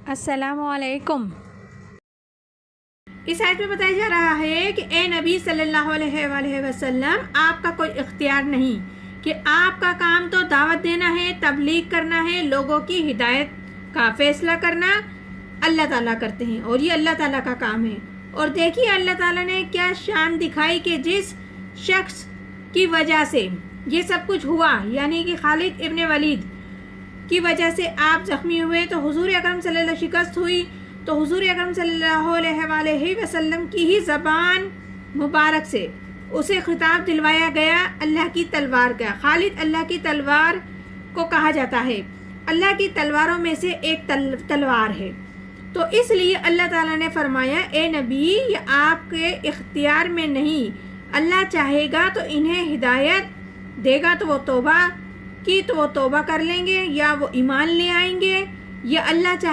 السلام علیکم۔ اس آیت میں بتایا جا رہا ہے کہ اے نبی صلی اللہ علیہ وآلہ وسلم، آپ کا کوئی اختیار نہیں کہ آپ کا کام تو دعوت دینا ہے، تبلیغ کرنا ہے، لوگوں کی ہدایت کا فیصلہ کرنا اللہ تعالیٰ کرتے ہیں اور یہ اللہ تعالیٰ کا کام ہے۔ اور دیکھیے اللہ تعالیٰ نے کیا شان دکھائی کہ جس شخص کی وجہ سے یہ سب کچھ ہوا، یعنی کہ خالد ابن ولید کی وجہ سے آپ زخمی ہوئے تو حضور اکرم صلی اللہ علیہ وسلم شکست ہوئی، تو حضور اکرم صلی اللہ علیہ وآلہ وسلم کی ہی زبان مبارک سے اسے خطاب دلوایا گیا اللہ کی تلوار کا۔ خالد اللہ کی تلوار کو کہا جاتا ہے، اللہ کی تلواروں میں سے ایک تلوار ہے۔ تو اس لیے اللہ تعالیٰ نے فرمایا اے نبی، یہ آپ کے اختیار میں نہیں، اللہ چاہے گا تو انہیں ہدایت دے گا تو وہ توبہ کی تو وہ توبہ کر لیں گے یا وہ ایمان لے آئیں گے، یا اللہ چاہے